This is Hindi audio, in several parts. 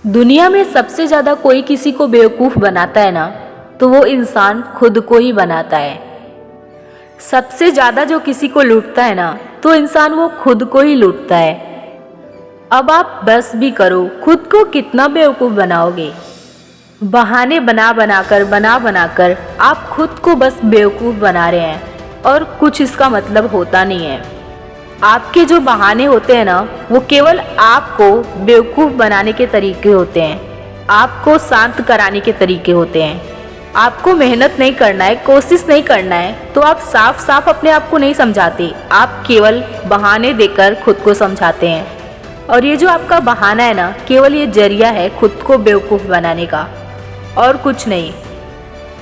दुनिया में सबसे ज्यादा कोई किसी को बेवकूफ बनाता है ना, तो वो इंसान खुद को ही बनाता है। सबसे ज्यादा जो किसी को लूटता है ना, तो इंसान वो खुद को ही लूटता है। अब आप बस भी करो, खुद को कितना बेवकूफ बनाओगे। बहाने बना बनाकर आप खुद को बस बेवकूफ बना रहे हैं और कुछ इसका मतलब होता नहीं है। आपके जो बहाने होते हैं ना, वो केवल आपको बेवकूफ़ बनाने के तरीके होते हैं, आपको शांत कराने के तरीके होते हैं। आपको मेहनत नहीं करना है, कोशिश नहीं करना है, तो आप साफ साफ अपने आप को नहीं समझाते, आप केवल बहाने देकर खुद को समझाते हैं। और ये जो आपका बहाना है ना, केवल ये जरिया है खुद को बेवकूफ़ बनाने का, और कुछ नहीं।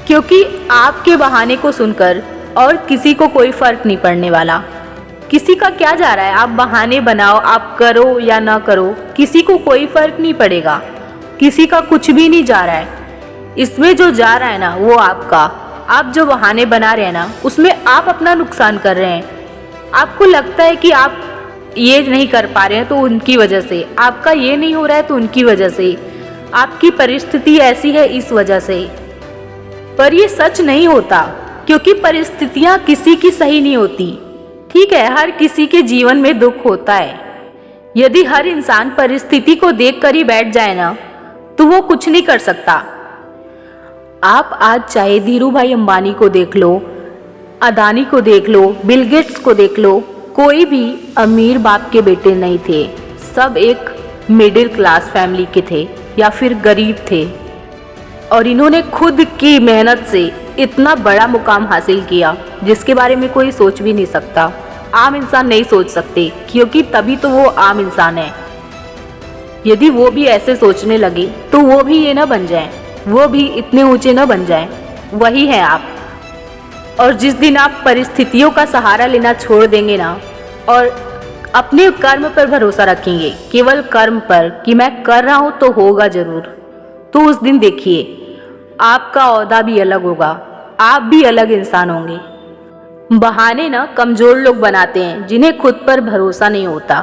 क्योंकि आपके बहाने को सुनकर और किसी को कोई फ़र्क नहीं पड़ने वाला। किसी का क्या जा रहा है, आप बहाने बनाओ, आप करो या ना करो, किसी को कोई फर्क नहीं पड़ेगा। किसी का कुछ भी नहीं जा रहा है। इसमें जो जा रहा है ना, वो आपका। आप जो बहाने बना रहे हैं ना, उसमें आप अपना नुकसान कर रहे हैं। आपको लगता है कि आप ये नहीं कर पा रहे हैं तो उनकी वजह से, आपका ये नहीं हो रहा है तो उनकी वजह से, आपकी परिस्थिति ऐसी है इस वजह से। पर ये सच नहीं होता, क्योंकि परिस्थितियां किसी की सही नहीं होती। ठीक है, हर किसी के जीवन में दुख होता है। यदि हर इंसान परिस्थिति को देखकर ही बैठ जाए ना, तो वो कुछ नहीं कर सकता। आप आज चाहे धीरू भाई अंबानी को देख लो, अदानी को देख लो, बिल गेट्स को देख लो, कोई भी अमीर बाप के बेटे नहीं थे। सब एक मिडिल क्लास फैमिली के थे या फिर गरीब थे, और इन्होंने खुद की मेहनत से इतना बड़ा मुकाम हासिल किया जिसके बारे में कोई सोच भी नहीं सकता। आम इंसान नहीं सोच सकते, क्योंकि तभी तो वो आम इंसान है। यदि वो भी ऐसे सोचने लगे तो वो भी ये ना बन जाएं, वो भी इतने ऊंचे ना बन जाएं। वही है आप। और जिस दिन आप परिस्थितियों का सहारा लेना छोड़ देंगे ना, और अपने कर्म पर भरोसा रखेंगे, केवल कर्म पर, कि मैं कर रहा हूं तो होगा जरूर, तो उस दिन देखिए आपका ओहदा भी अलग होगा, आप भी अलग इंसान होंगे। बहाने ना कमज़ोर लोग बनाते हैं, जिन्हें खुद पर भरोसा नहीं होता।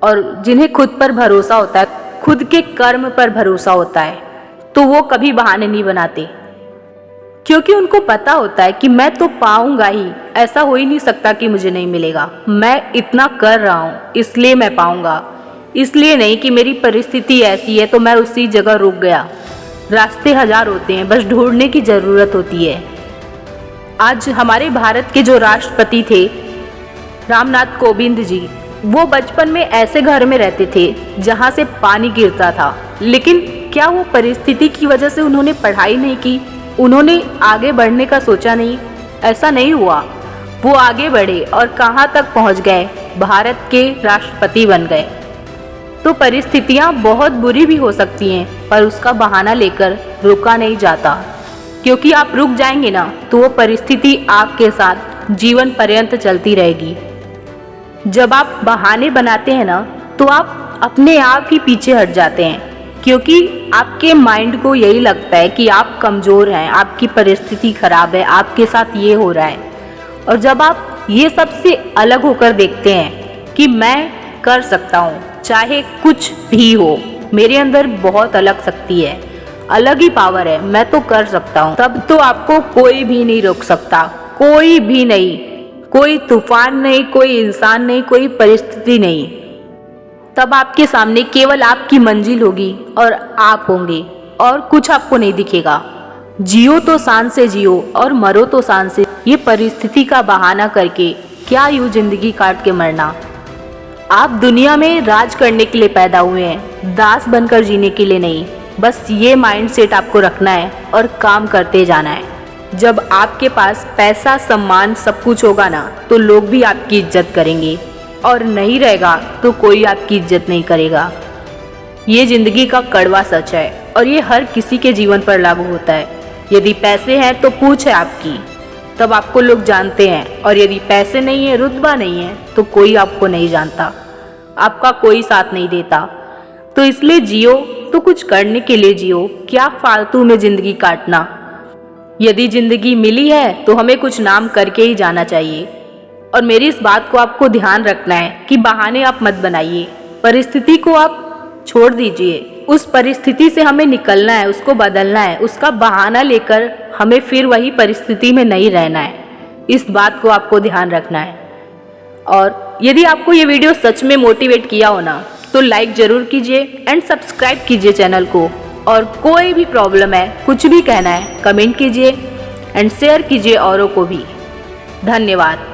और जिन्हें खुद पर भरोसा होता है, खुद के कर्म पर भरोसा होता है, तो वो कभी बहाने नहीं बनाते, क्योंकि उनको पता होता है कि मैं तो पाऊंगा ही। ऐसा हो ही नहीं सकता कि मुझे नहीं मिलेगा। मैं इतना कर रहा हूँ इसलिए मैं पाऊंगा, इसलिए नहीं कि मेरी परिस्थिति ऐसी है तो मैं उसी जगह रुक गया। रास्ते हजार होते हैं, बस ढूंढने की ज़रूरत होती है। आज हमारे भारत के जो राष्ट्रपति थे, रामनाथ कोविंद जी, वो बचपन में ऐसे घर में रहते थे जहाँ से पानी गिरता था। लेकिन क्या वो परिस्थिति की वजह से उन्होंने पढ़ाई नहीं की? उन्होंने आगे बढ़ने का सोचा नहीं? ऐसा नहीं हुआ। वो आगे बढ़े और कहाँ तक पहुँच गए, भारत के राष्ट्रपति बन गए। तो परिस्थितियाँ बहुत बुरी भी हो सकती हैं, पर उसका बहाना लेकर रुका नहीं जाता, क्योंकि आप रुक जाएंगे ना, तो वो परिस्थिति आपके साथ जीवन पर्यंत चलती रहेगी। जब आप बहाने बनाते हैं ना, तो आप अपने आप ही पीछे हट जाते हैं, क्योंकि आपके माइंड को यही लगता है कि आप कमज़ोर हैं, आपकी परिस्थिति खराब है, आपके साथ ये हो रहा है। और जब आप ये सबसे अलग होकर देखते हैं कि मैं कर सकता हूँ, चाहे कुछ भी हो, मेरे अंदर बहुत अलग शक्ति है, अलग ही पावर है, मैं तो कर सकता हूँ, तब तो आपको कोई भी नहीं रोक सकता। कोई भी नहीं, कोई तूफान नहीं, कोई इंसान नहीं, कोई परिस्थिति नहीं। तब आपके सामने केवल आपकी मंजिल होगी और आप होंगे, और कुछ आपको नहीं दिखेगा। जियो तो शान से जियो और मरो तो शान से। ये परिस्थिति का बहाना करके क्या यूं जिंदगी काट के मरना। आप दुनिया में राज करने के लिए पैदा हुए हैं, दास बनकर जीने के लिए नहीं। बस ये माइंडसेट आपको रखना है और काम करते जाना है। जब आपके पास पैसा, सम्मान, सब कुछ होगा ना, तो लोग भी आपकी इज्जत करेंगे, और नहीं रहेगा तो कोई आपकी इज्जत नहीं करेगा। ये जिंदगी का कड़वा सच है, और ये हर किसी के जीवन पर लागू होता है। यदि पैसे हैं तो पूछ है आपकी, तब आपको लोग जानते हैं, और यदि पैसे नहीं है, रुतबा नहीं है, तो कोई आपको नहीं जानता, आपका कोई साथ नहीं देता। तो इसलिए जियो तो कुछ करने के लिए जियो, क्या फालतू में जिंदगी काटना। यदि जिंदगी मिली है तो हमें कुछ नाम करके ही जाना चाहिए। और मेरी इस बात को आपको ध्यान रखना है कि बहाने आप मत बनाइए, परिस्थिति को आप छोड़ दीजिए, उस परिस्थिति से हमें निकलना है, उसको बदलना है। उसका बहाना लेकर हमें फिर वही परिस्थिति में नहीं रहना है। इस बात को आपको ध्यान रखना है। और यदि आपको ये वीडियो सच में मोटिवेट किया हो ना, तो लाइक ज़रूर कीजिए एंड सब्सक्राइब कीजिए चैनल को। और कोई भी प्रॉब्लम है, कुछ भी कहना है, कमेंट कीजिए एंड शेयर कीजिए औरों को भी। धन्यवाद।